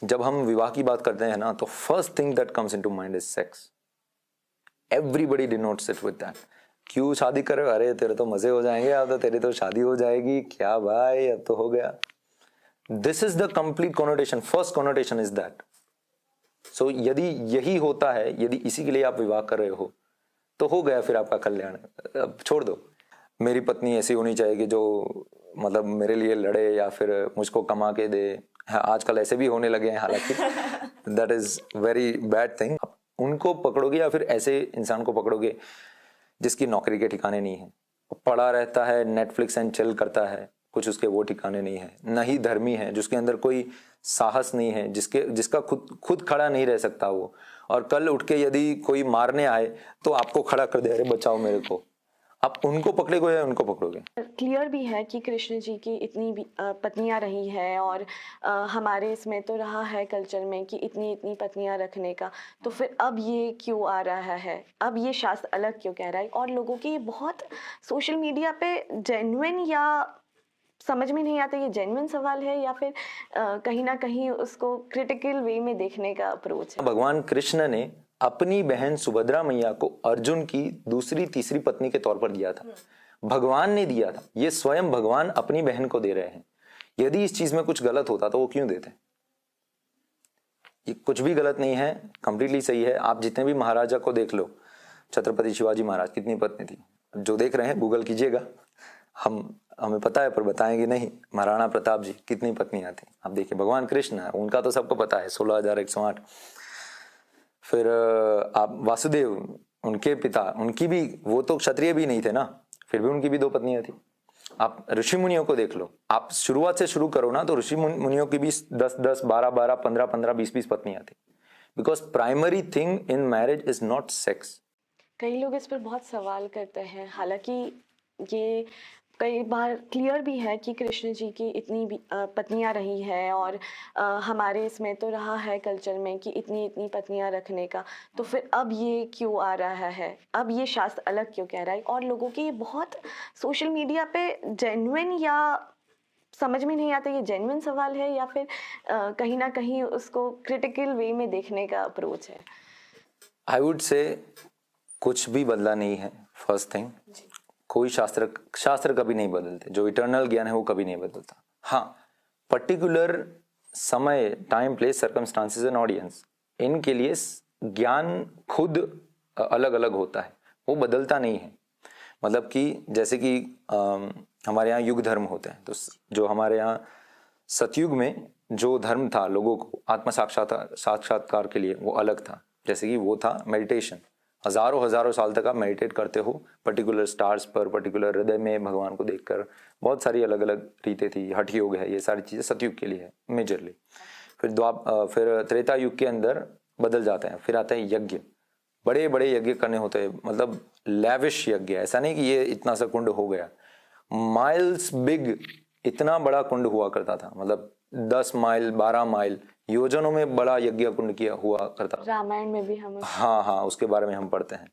जब हम विवाह की बात करते हैं ना, तो first thing that comes into mind is sex. Everybody denotes it with that. क्यों शादी कर रहे हो? अरे तेरे तो मजे हो जाएंगे, अब तो तेरी तो शादी हो जाएगी. क्या भाई, अब तो हो गया. This is the complete connotation. First connotation is that. So यदि यही होता है, यदि इसी के लिए आप विवाह कर रहे हो, तो हो गया फिर आपका कल्याण. अब छोड़ दो. मेरी पत्नी ऐसी होनी चाहिए कि जो मतलब मेरे लिए लड़े या फिर मुझको कमा के दे. हाँ, आजकल ऐसे भी होने लगे हैं हालांकि. That is very bad thing. उनको पकड़ोगे या फिर ऐसे इंसान को पकड़ोगे जिसकी नौकरी के ठिकाने नहीं है, पड़ा रहता है, नेटफ्लिक्स एंड चिल करता है, कुछ उसके वो ठिकाने नहीं है. न ही धर्मी है, जिसके अंदर कोई साहस नहीं है, जिसका खुद खड़ा नहीं रह सकता वो. और कल उठ के यदि कोई मारने आए तो आपको खड़ा कर दे, अरे बचाओ मेरे को. आप उनको पकड़ोगे या उनको पकड़ोगे? क्लियर भी है कि कृष्ण जी की इतनी भी पत्नियां रही है, और हमारे इसमें तो रहा है कल्चर में कि इतनी इतनी पत्नियां रखने का. तो फिर अब ये क्यों आ रहा है, अब ये शास्त्र अलग क्यों कह रहा है? और लोगों की ये बहुत सोशल मीडिया पे जेन्युइन, या समझ में नहीं आता ये जेन्युइन सवाल है या फिर कहीं ना कहीं उसको क्रिटिकल वे में देखने का अप्रोच है. भगवान कृष्ण ने अपनी बहन सुभद्रा मैया को अर्जुन की दूसरी तीसरी पत्नी के तौर पर दिया था. भगवान ने दिया था. ये स्वयं भगवान अपनी बहन को दे रहे हैं. यदि इस चीज में कुछ गलत होता तो वो क्यों देते? ये कुछ भी गलत नहीं है, कंप्लीटली सही है. आप जितने भी महाराजा को देख लो, छत्रपति शिवाजी महाराज कितनी पत्नी थी? जो देख रहे हैं गूगल कीजिएगा. हमें पता है पर बताएंगे नहीं. महाराणा प्रताप जी कितनी पत्नियां थी आप देखिए. भगवान कृष्ण है, उनका तो सबको पता है, 16,108. फिर आप वासुदेव, उनके पिता, उनकी भी, वो तो क्षत्रिय भी नहीं थे ना, फिर भी उनकी भी 2 पत्नियां थी. आप ऋषि मुनियों को देख लो. आप शुरुआत से शुरू करो ना, तो ऋषि मुनियों की भी 10-10, 12-12, 15-15, 20-20 पत्नियां थी. Because primary thing in marriage is not sex. कई लोग इस पर बहुत सवाल करते हैं, हालांकि ये कई बार क्लियर भी है कि कृष्ण जी की इतनी भी पत्नियां रही है, और हमारे इसमें तो रहा है कल्चर में कि इतनी इतनी पत्नियां रखने का. तो फिर अब ये क्यों आ रहा है, अब ये शास्त्र अलग क्यों कह रहा है? और लोगों की ये बहुत सोशल मीडिया पे जेन्युइन, या समझ में नहीं आता ये जेन्युइन सवाल है या फिर कहीं ना कहीं उसको क्रिटिकल वे में देखने का अप्रोच है. आई वुड से कुछ भी बदला नहीं है. फर्स्ट थिंग, कोई शास्त्र कभी नहीं बदलते. जो इटर्नल ज्ञान है वो कभी नहीं बदलता. हाँ, पर्टिकुलर समय, time, place, circumstances and audience, इनके लिए ज्ञान खुद अलग अलग होता है, वो बदलता नहीं है. मतलब कि जैसे कि हमारे यहाँ युग धर्म होते हैं, तो जो हमारे यहाँ सतयुग में जो धर्म था लोगों को आत्म साक्षात्कार के लिए, वो अलग था. जैसे कि वो था मेडिटेशन. हजारों साल तक आप मेडिटेट करते हो पर्टिकुलर स्टार्स पर, पर्टिकुलर हृदय में भगवान को देखकर. बहुत सारी अलग अलग रीतें थी. हठ योग है, ये सारी चीजें सतयुग के लिए है मेजरली. फिर त्रेता युग के अंदर बदल जाते हैं. फिर आते हैं यज्ञ. बड़े बड़े यज्ञ करने होते हैं, मतलब लैविश यज्ञ. ऐसा नहीं कि ये इतना सा कुंड हो गया, माइल्स बिग, इतना बड़ा कुंड हुआ करता था. मतलब 10 माइल, 12 माइल, योजनों में बड़ा यज्ञ कुंड किया हुआ करता. रामायण में भी हम हाँ, उसके बारे में हम पढ़ते हैं.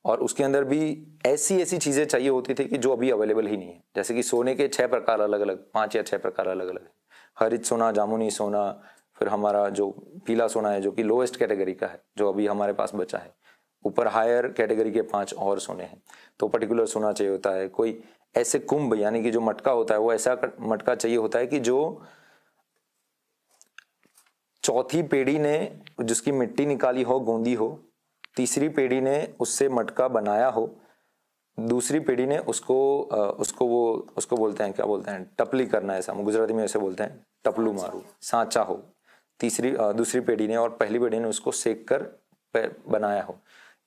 और उसके अंदर भी ऐसी ऐसी चीजें चाहिए होती थी कि जो अभी अवेलेबल ही नहीं है. जैसे कि सोने के 6 प्रकार अलग अलग, 5 या 6 प्रकार अलग अलग है. हरित सोना, जामुनी सोना, फिर हमारा जो पीला सोना है जो कि लोएस्ट कैटेगरी का है, जो अभी हमारे पास बचा है. ऊपर हायर कैटेगरी के 5 और सोने हैं. तो पर्टिकुलर सोना चाहिए होता है. कोई ऐसे कुंभ यानी कि जो मटका होता है, वो ऐसा मटका चाहिए होता है कि जो चौथी पीढ़ी ने जिसकी मिट्टी निकाली हो, गोंदी हो, तीसरी पीढ़ी ने उससे मटका बनाया हो, दूसरी पीढ़ी ने उसको बोलते हैं, क्या बोलते हैं, टपली करना. ऐसा गुजराती में ऐसे बोलते हैं, टपलू मारू, सांचा हो. दूसरी पीढ़ी ने और पहली पीढ़ी ने उसको सेक कर बनाया हो.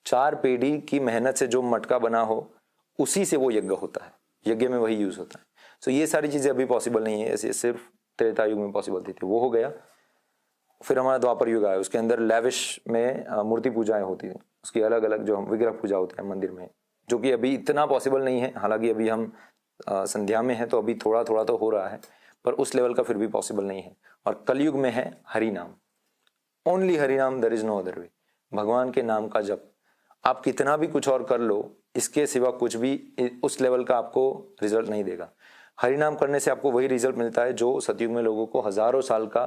4 पीढ़ी की मेहनत से जो मटका बना हो, उसी से वो यज्ञ होता है. यज्ञ में वही यूज होता है. तो ये सारी चीजें अभी पॉसिबल नहीं है. ऐसे सिर्फ त्रेता युग में पॉसिबल थी, वो हो गया. फिर हमारा द्वापर युग आया. उसके अंदर लेविश में मूर्ति पूजाएं होती थी. उसकी अलग अलग जो विग्रह पूजा होती है मंदिर में, जो कि अभी इतना पॉसिबल नहीं है. हालांकि अभी हम संध्या में है, तो अभी थोड़ा थोड़ा तो हो रहा है, पर उस लेवल का फिर भी पॉसिबल नहीं है. और कलयुग में है हरि नाम, ओनली हरि नाम, there is no other way. भगवान के नाम का जप. आप कितना भी कुछ और कर लो, इसके सिवा कुछ भी उस लेवल का आपको रिजल्ट नहीं देगा. हरि नाम करने से आपको वही रिजल्ट मिलता है जो सतयुग में लोगों को हजारों साल का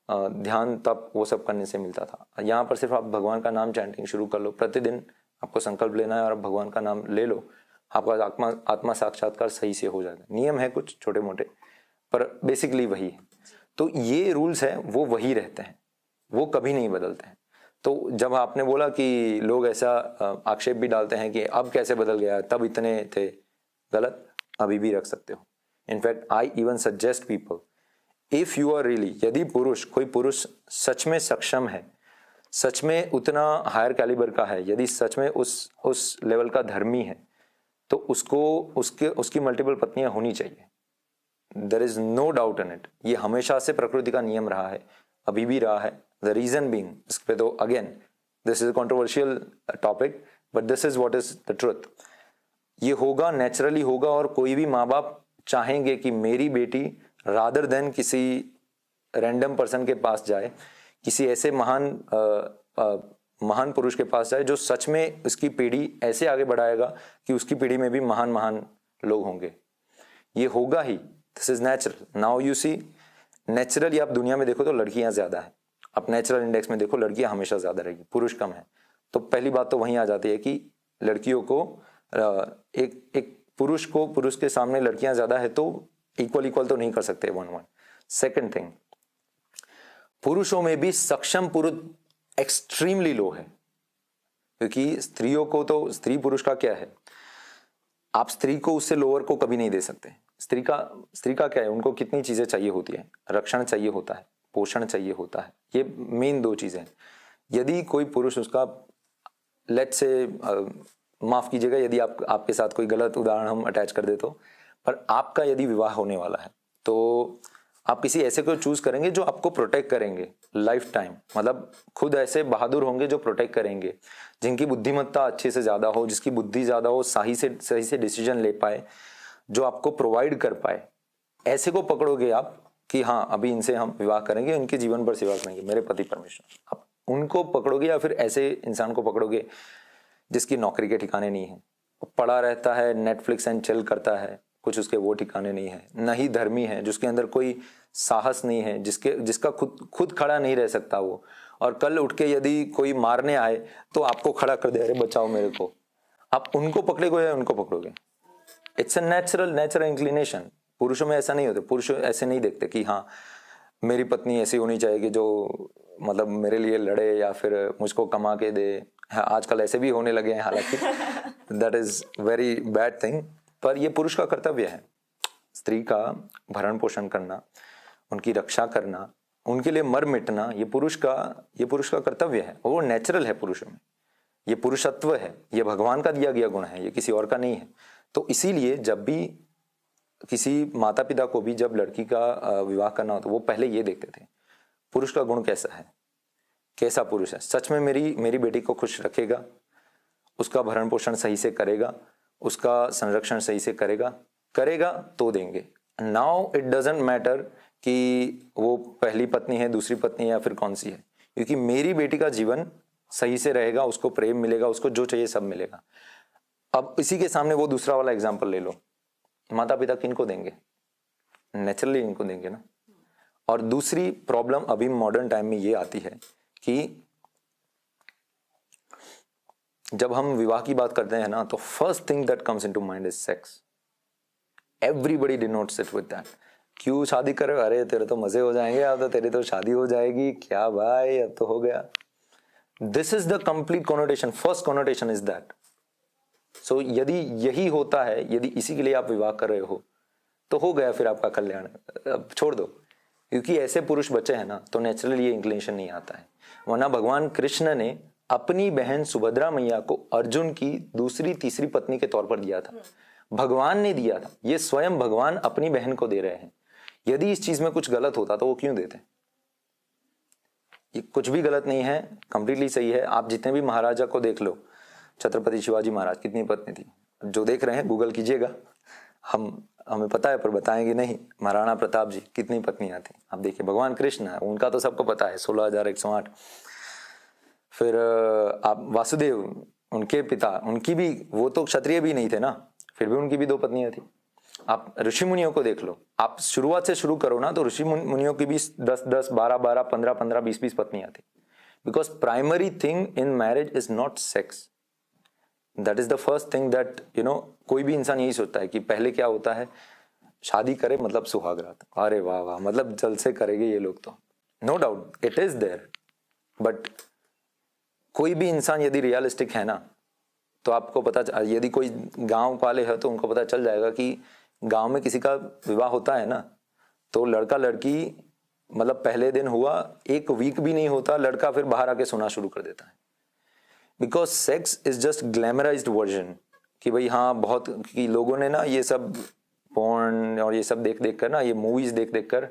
ध्यान तप वो सब करने से मिलता था। यहाँ पर सिर्फ आप भगवान का नाम चैंटिंग शुरू कर लो, प्रतिदिन आपको संकल्प लेना है और आप भगवान का नाम ले लो, आपका आत्मा साक्षात्कार सही से हो जाएगा। नियम है कुछ छोटे मोटे, पर बेसिकली वही है। तो ये रूल्स है वो वही रहते हैं, वो कभी नहीं बदलते हैं। तो जब आपने बोला कि लोग ऐसा आक्षेप भी डालते हैं कि अब कैसे बदल गया, तब इतने थे, गलत, अभी भी रख सकते हो। In fact I even suggest people, if you are really, यदि कोई पुरुष सच में सक्षम है, सच में उतना हायर कैलिबर का है, यदि सच में उस लेवल का धर्मी है, तो उसकी मल्टीपल पत्नियां होनी चाहिए। There is no doubt in it. ये हमेशा से प्रकृति का नियम रहा है, अभी भी रहा है। द रीजन बीइंग, इस पे तो again this is a controversial topic, but this is what is the truth. ये होगा, नेचुरली होगा। और कोई भी माँ बाप चाहेंगे कि मेरी बेटी रादर देन किसी रैंडम पर्सन के पास जाए, किसी ऐसे महान पुरुष के पास जाए जो सच में उसकी पीढ़ी ऐसे आगे बढ़ाएगा कि उसकी पीढ़ी में भी महान महान लोग होंगे। ये होगा ही, this is natural. Now you see, naturally आप दुनिया में देखो तो लड़कियां ज्यादा है, आप नेचुरल इंडेक्स में देखो लड़कियां हमेशा ज्यादा रहेगी, पुरुष कम है। तो पहली बात तो वहीं आ जाती है कि लड़कियों को एक पुरुष के सामने लड़कियां ज्यादा है तो इक्वल तो नहीं कर सकते 1-1। सेकंड थिंग, पुरुषों में भी सक्षम पुरुष एक्सट्रीमली लो है, क्योंकि स्त्रियों को तो, स्त्री पुरुष का क्या है, आप स्त्री को उससे लोअर को कभी नहीं दे सकते। स्त्री का क्या है, उनको कितनी चीजें चाहिए होती है, रक्षण चाहिए होता है, पोषण चाहिए होता है, ये मेन 2 चीजें हैं। यदि कोई पुरुष उसका, लेट्स से, माफ कीजिएगा यदि आपके साथ कोई गलत उदाहरण हम अटैच कर दे तो, पर आपका यदि विवाह होने वाला है तो आप किसी ऐसे को चूज करेंगे जो आपको प्रोटेक्ट करेंगे लाइफ टाइम, मतलब खुद ऐसे बहादुर होंगे जो प्रोटेक्ट करेंगे, जिनकी बुद्धिमत्ता अच्छे से ज्यादा हो, जिसकी बुद्धि ज्यादा हो, सही से डिसीजन ले पाए, जो आपको प्रोवाइड कर पाए। ऐसे को पकड़ोगे आप कि हाँ अभी इनसे हम विवाह करेंगे, इनके जीवन भर सेवा करेंगे, मेरे पति परमेश्वर, आप उनको पकड़ोगे। या फिर ऐसे इंसान को पकड़ोगे जिसकी नौकरी के ठिकाने नहीं है, पड़ा रहता है, नेटफ्लिक्स एंड चिल करता है, कुछ उसके वो ठिकाने नहीं है, न ही धर्मी है, जिसके अंदर कोई साहस नहीं है, जिसका खुद खड़ा नहीं रह सकता वो, और कल उठ के यदि कोई मारने आए तो आपको खड़ा कर दे, अरे बचाओ मेरे को, आप उनको पकड़ोगे या उनको पकड़ोगे? It's a natural inclination. पुरुषों में ऐसा नहीं होता, पुरुष ऐसे नहीं देखते कि हाँ मेरी पत्नी ऐसी होनी चाहिए कि जो मतलब मेरे लिए लड़े या फिर मुझको कमा के दे। हाँ, आजकल ऐसे भी होने लगे हैं, हालांकि that is very bad thing, पर ये पुरुष का कर्तव्य है, स्त्री का भरण पोषण करना, उनकी रक्षा करना, उनके लिए मर मिटना, ये पुरुष का कर्तव्य है, और वो नेचुरल है पुरुषों में, ये पुरुषत्व है, ये भगवान का दिया गया गुण है, ये किसी और का नहीं है। तो इसीलिए जब भी किसी माता पिता को भी जब लड़की का विवाह करना हो तो वो पहले ये देखते थे पुरुष का गुण कैसा है, कैसा पुरुष है, सच में मेरी बेटी को खुश रखेगा, उसका भरण पोषण सही से करेगा, उसका संरक्षण सही से करेगा तो देंगे। नाउ इट डजंट मैटर कि वो पहली पत्नी है, दूसरी पत्नी है या फिर कौन सी है, क्योंकि मेरी बेटी का जीवन सही से रहेगा, उसको प्रेम मिलेगा, उसको जो चाहिए सब मिलेगा। अब इसी के सामने वो दूसरा वाला एग्जाम्पल ले लो, माता पिता किनको देंगे? नेचुरली इनको देंगे ना। और दूसरी प्रॉब्लम अभी मॉडर्न टाइम में ये आती है कि जब हम विवाह की बात करते हैं ना, तो first thing that comes into mind is sex. Everybody denotes it with that. क्यों शादी कर रहे हो? अरे तेरे तो मजे हो जाएंगे, अब तो तेरी तो शादी हो जाएगी, क्या भाई अब तो हो गया। This is the complete connotation, first connotation is that. So यदि यही होता है, यदि इसी के लिए आप विवाह कर रहे हो तो हो गया फिर आपका कल्याण, अब छोड़ दो। क्योंकि ऐसे पुरुष बचे हैं ना तो नेचुरली ये इंक्लिनेशन नहीं आता है। वरना भगवान कृष्ण ने अपनी बहन सुभद्रा मैया को अर्जुन की दूसरी तीसरी पत्नी के तौर पर दिया था, भगवान ने दिया था। ये स्वयं भगवान अपनी बहन को दे रहे हैं। यदि इस चीज में कुछ गलत होता तो वो क्यों देते? ये कुछ भी गलत नहीं है, कंप्लीटली सही है। आप जितने भी महाराजा को देख लो, छत्रपति शिवाजी महाराज कितनी पत्नी थी, जो देख रहे हैं गूगल कीजिएगा, हमें पता है पर बताएंगे नहीं। महाराणा प्रताप जी कितनी पत्नियां थी आप देखिए। भगवान कृष्ण है, उनका तो सबको पता है 16,108। फिर आप वासुदेव, उनके पिता, उनकी भी, वो तो क्षत्रिय भी नहीं थे ना, फिर भी उनकी भी 2 पत्नियां थी। आप ऋषि मुनियों को देख लो, आप शुरुआत से शुरू करो ना, तो ऋषि मुनियों की भी 10-10, 12-12, 15-15, 20-20 पत्नियां थी। Because primary thing in marriage is not sex, that is the first thing that कोई भी इंसान यही सोचता है कि पहले क्या होता है, शादी करे मतलब सुहाग रात, अरे वाह वाह, मतलब जल से करेंगे ये लोग। तो no doubt it is there, but कोई भी इंसान यदि रियलिस्टिक है ना, तो आपको पता, यदि कोई गांव वाले है तो उनको पता चल जाएगा कि गांव में किसी का विवाह होता है ना, तो लड़का लड़की मतलब पहले दिन हुआ, एक वीक भी नहीं होता, लड़का फिर बाहर आके सोना शुरू कर देता है। Because sex is just glamorised version, कि भाई हाँ बहुत, कि लोगों ने ना ये सब पॉर्न और ये सब देख देख कर ना, ये मूवीज देख देख कर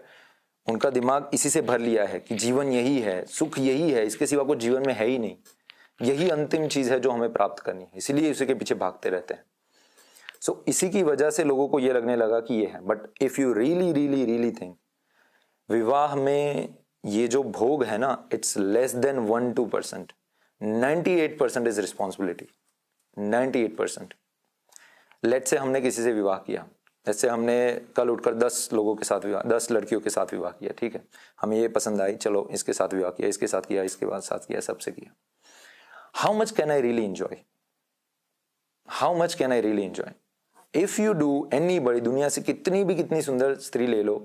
उनका दिमाग इसी से भर लिया है कि जीवन यही है, सुख यही है, इसके सिवा कुछ जीवन में है ही नहीं, यही अंतिम चीज है जो हमें प्राप्त करनी है, इसीलिए उसी के पीछे भागते रहते हैं। सो इसी की वजह से लोगों को ये लगने लगा कि ये है। But if you really really really think, विवाह में ये जो भोग है ना, it's less than 1-2%, 98% is responsibility, 98%। लेट से हमने किसी से विवाह किया, जैसे हमने कल उठकर 10 लोगों के साथ विवाह, 10 लड़कियों के साथ विवाह किया, ठीक है, हमें ये पसंद आई, चलो इसके साथ विवाह किया, इसके साथ किया, इसके बाद साथ किया, सबसे किया। How much can I really enjoy, how much can I really enjoy if you do anybody, दुनिया से कितनी सुंदर स्त्री ले लो,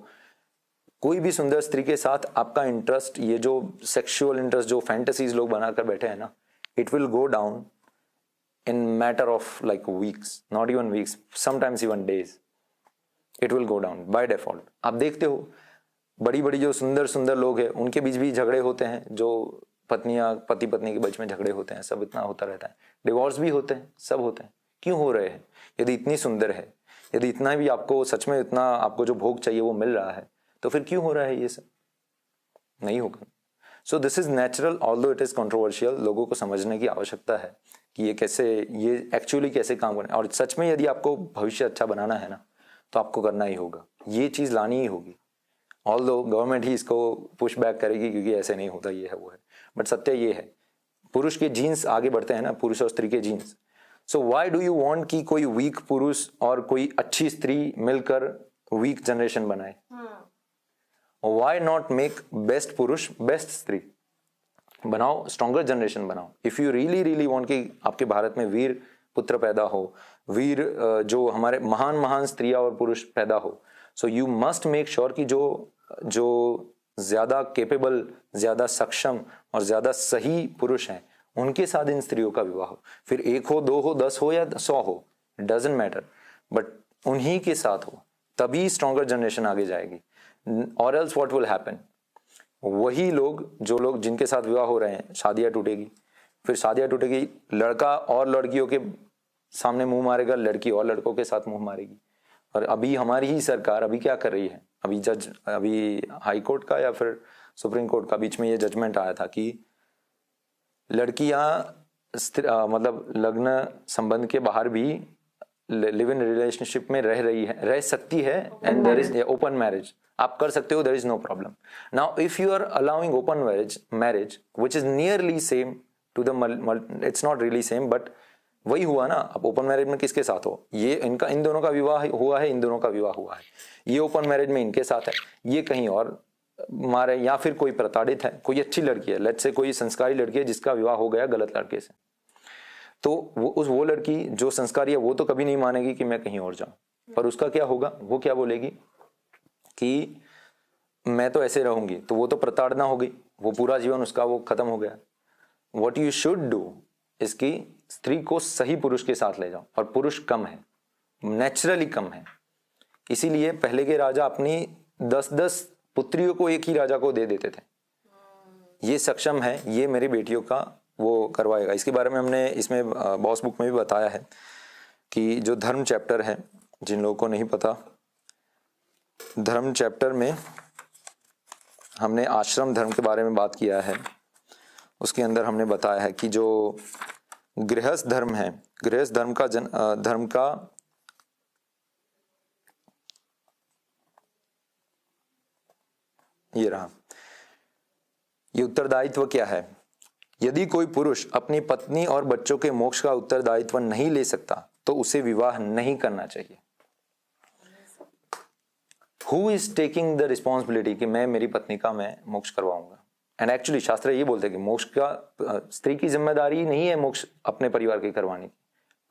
कोई भी सुंदर स्त्री के साथ आपका इंटरेस्ट, ये जो सेक्सुअल इंटरेस्ट, जो फैंटेसीज लोग बनाकर बैठे हैं ना, it will go down in matter of like weeks, not even weeks, sometimes even days, it will go down by default। आप देखते हो बड़ी बड़ी जो सुंदर सुंदर लोग हैं उनके बीच भी झगड़े होते हैं, जो पत्नियां पति पत्नी के बीच में झगड़े होते हैं, सब इतना होता रहता है, डिवोर्स भी होते हैं, सब होते हैं। क्यों हो रहे हैं? यदि इतनी सुंदर है, यदि इतना भी आपको सच में इतना आपको जो भोग चाहिए वो मिल रहा है, तो फिर क्यों हो रहा है ये सब? नहीं होगा। So this is natural, although it is controversial. लोगों को समझने की आवश्यकता है कि ये कैसे, ये एक्चुअली कैसे काम करें, और सच में यदि आपको भविष्य अच्छा बनाना है ना, तो आपको करना ही होगा, ये चीज लानी ही होगी। ऑल्दो गवर्नमेंट ही इसको पुश बैक करेगी क्योंकि ऐसे नहीं होता, ये है वो है, बट सत्य ये है, पुरुष के जीन्स आगे बढ़ते हैं ना, पुरुष और स्त्री के genes. So why do you want कि कोई वीक पुरुष और कोई अच्छी स्त्री मिलकर वीक जनरेशन बनाए? व्हाई नॉट मेक बेस्ट पुरुष बेस्ट स्त्री बनाओ, स्ट्रॉन्गर जनरेशन बनाओ। If you really really want कि आपके भारत में वीर पुत्र पैदा हो, वीर जो हमारे महान महान स्त्रियां और पुरुष पैदा हो, so you must make sure कि जो ज्यादा केपेबल, ज्यादा सक्षम और ज्यादा सही पुरुष हैं, उनके साथ इन स्त्रियों का विवाह हो। फिर 1 हो, 2 हो, 10 हो या 100 हो, डजंट मैटर, बट उन्हीं के साथ हो, तभी स्ट्रॉन्गर जनरेशन आगे जाएगी। और एल्स व्हाट विल हैपन, वही लोग, जो लोग जिनके साथ विवाह हो रहे हैं, शादियां टूटेगी, फिर शादियां टूटेगी, लड़का और लड़कियों के सामने मुंह मारेगा, लड़की और लड़कों के साथ मुंह मारेगी। और अभी हमारी ही सरकार अभी क्या कर रही है, अभी हाई कोर्ट का या फिर सुप्रीम कोर्ट का बीच में ये जजमेंट आया था कि लड़कियां मतलब लग्न संबंध के बाहर भी लिव इन रिलेशनशिप में रह सकती है, and there is open marriage, आप कर सकते हो, there is no problem. Now if you are allowing open marriage which is nearly same to the, it's not really same, but वही हुआ ना। अब ओपन मैरिज में किसके साथ हो, ये इन दोनों का विवाह हुआ है, इन दोनों का विवाह हुआ है, ये ओपन मैरिज में इनके साथ है, ये कहीं और मारे, या फिर कोई प्रताड़ित है, कोई अच्छी लड़की है, लेट्स से कोई संस्कारी लड़की है जिसका विवाह हो गया गलत लड़के से, तो वो लड़की जो संस्कारी है वो तो कभी नहीं मानेगी कि मैं कहीं और जाऊं, पर उसका क्या होगा, वो क्या बोलेगी कि मैं तो ऐसे रहूंगी, तो वो तो प्रताड़ना हो गई, वो पूरा जीवन उसका वो खत्म हो गया। व्हाट यू शुड डू इसकी स्त्री को सही पुरुष के साथ ले जाओ, और पुरुष कम है, नेचुरली कम है, इसीलिए पहले के राजा अपनी 10-10 पुत्रियों को एक ही राजा को दे देते थे। ये सक्षम है, ये मेरी बेटियों का वो करवाएगा। इसके बारे में हमने इसमें बॉस बुक में भी बताया है कि जो धर्म चैप्टर है, जिन लोगों को नहीं पता, धर्म चैप्टर में हमने आश्रम धर्म के बारे में बात किया है। उसके अंदर हमने बताया है कि जो गृहस्थ धर्म है, गृहस्थ धर्म का ये रहा, ये उत्तरदायित्व क्या है। यदि कोई पुरुष अपनी पत्नी और बच्चों के मोक्ष का उत्तरदायित्व नहीं ले सकता तो उसे विवाह नहीं करना चाहिए। Who is taking the responsibility कि मैं मेरी पत्नी का मैं मोक्ष करवाऊंगा। एंड एक्चुअली शास्त्र ये बोलते हैं कि मोक्ष का स्त्री की जिम्मेदारी नहीं है मोक्ष अपने परिवार की करवाने की,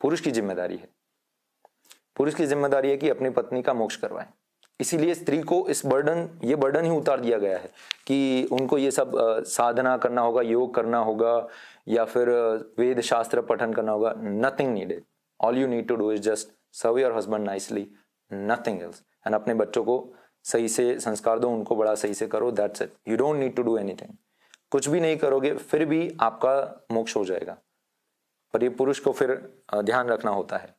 पुरुष की जिम्मेदारी है। पुरुष की जिम्मेदारी है कि अपनी पत्नी का मोक्ष करवाए। इसीलिए स्त्री को इस ये बर्डन ही उतार दिया गया है कि उनको ये सब साधना करना होगा, योग करना होगा, या फिर वेद शास्त्र पठन करना होगा। Nothing needed, all you need to do is just serve your husband nicely, nothing else. And अपने बच्चों को सही से संस्कार दो, उनको बड़ा सही से करो, that's it. You don't need to do anything. कुछ भी नहीं करोगे फिर भी आपका मोक्ष हो जाएगा। पर ये पुरुष को फिर ध्यान रखना होता है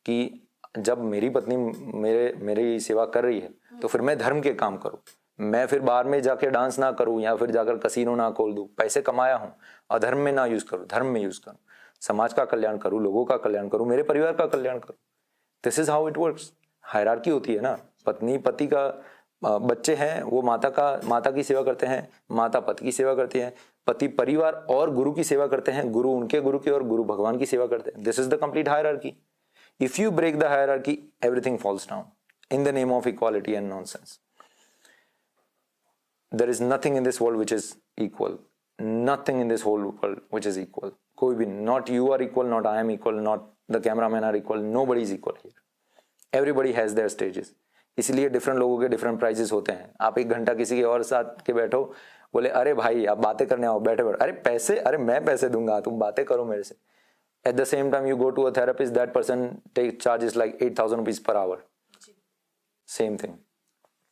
कि जब मेरी पत्नी मेरी सेवा कर रही है तो फिर मैं धर्म के काम करूं। मैं फिर बाहर में जाके डांस ना करूं या फिर जाकर कसीनो ना खोल दूं। पैसे कमाया हूं, अधर्म में ना यूज करूं, धर्म में यूज करूं। समाज का कल्याण करूं, लोगों का कल्याण करूं, मेरे परिवार का कल्याण करूं। This is how it works. Hierarchy होती है ना, पत्नी पति का, बच्चे हैं वो माता की सेवा करते हैं, माता पति की सेवा करती है, पति परिवार और गुरु की सेवा करते हैं, गुरु उनके गुरु की और गुरु भगवान की सेवा करते हैं। This is the complete hierarchy. If you break the hierarchy, everything falls down in the name of equality and nonsense. There is nothing in this world which is equal. Nothing in this whole world which is equal. कोई भी, not you are equal, not I am equal, not the cameraman are equal. Nobody is equal here. Everybody has their stages. इसलिए different लोगों के different prices होते हैं। आप 1 घंटा किसी के और साथ के बैठो, बोले अरे भाई आप बातें करने आओ, बैठे बैठो, अरे पैसे, अरे मैं पैसे दूंगा, तुम बातें करो मेरे से। At the same time, you go to a therapist, that person charges like 8,000 rupees per hour. Same thing.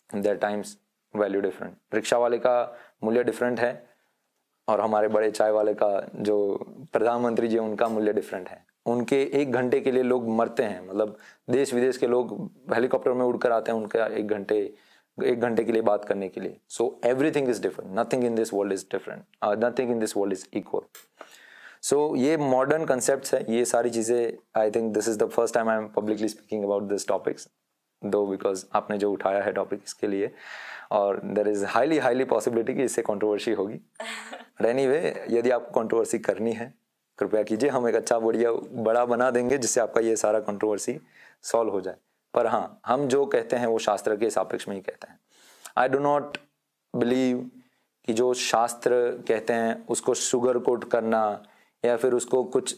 Their times value different. Rickshaw वाले का मूल्य डिफरेंट है और हमारे बड़े चाय वाले का, जो प्रधानमंत्री जी उनका मूल्य डिफरेंट है। उनके 1 घंटे के लिए लोग मरते हैं, मतलब देश विदेश के लोग हेलीकॉप्टर में उड़कर आते हैं उनका 1 घंटे के लिए बात करने के लिए। So everything is different. Nothing in this world is different. Nothing in this world is equal. सो ये मॉडर्न कंसेप्ट्स है, ये सारी चीज़ें। I think this is the first time I am publicly speaking about this topics, दो because आपने जो उठाया है टॉपिक इसके लिए, और देर इज़ हाईली पॉसिबिलिटी कि इससे कंट्रोवर्सी होगी। एनीवे, यदि आपको कंट्रोवर्सी करनी है कृपया कीजिए, हम एक अच्छा बड़ा बना देंगे जिससे आपका ये सारा कंट्रोवर्सी सॉल्व हो जाए। पर हाँ, हम जो कहते हैं वो शास्त्र के सापेक्ष में ही कहते हैं। आई डो नॉट बिलीव कि जो शास्त्र कहते हैं उसको शुगर कोट करना या फिर उसको कुछ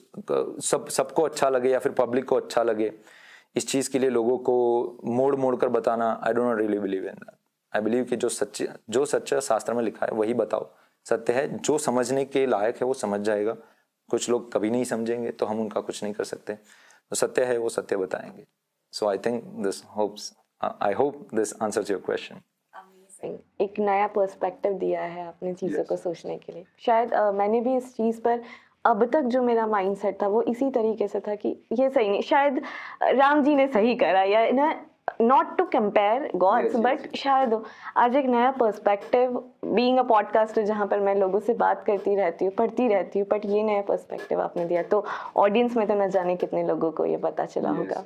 सबको अच्छा लगे या फिर पब्लिक को अच्छा लगे, इस चीज़ के लिए लोगों को मोड़ कर बताना, I don't really believe in that. I believe कि जो सच्चा शास्त्र में लिखा है वही बताओ, सत्य है। जो समझने के लायक है वो समझ जाएगा, कुछ लोग कभी नहीं समझेंगे तो हम उनका कुछ नहीं कर सकते। तो सत्य है वो सत्य बताएंगे। So I think I hope this answers your question. एक नया पर्सपेक्टिव दिया है आपने चीज़ों को सोचने के लिए। शायद मैंने भी इस चीज़ पर, अब तक जो मेरा माइंडसेट था वो इसी तरीके से था कि ये सही नहीं, शायद राम जी ने सही करा, या ना, not to compare gods, but शायद आज एक नया पर्सपेक्टिव, बीइंग अ पॉडकास्टर जहाँ पर मैं लोगों से बात करती रहती हूँ, पढ़ती रहती हूँ, बट ये नया पर्सपेक्टिव आपने दिया तो ऑडियंस में तो न जाने कितने लोगों को ये पता चला होगा।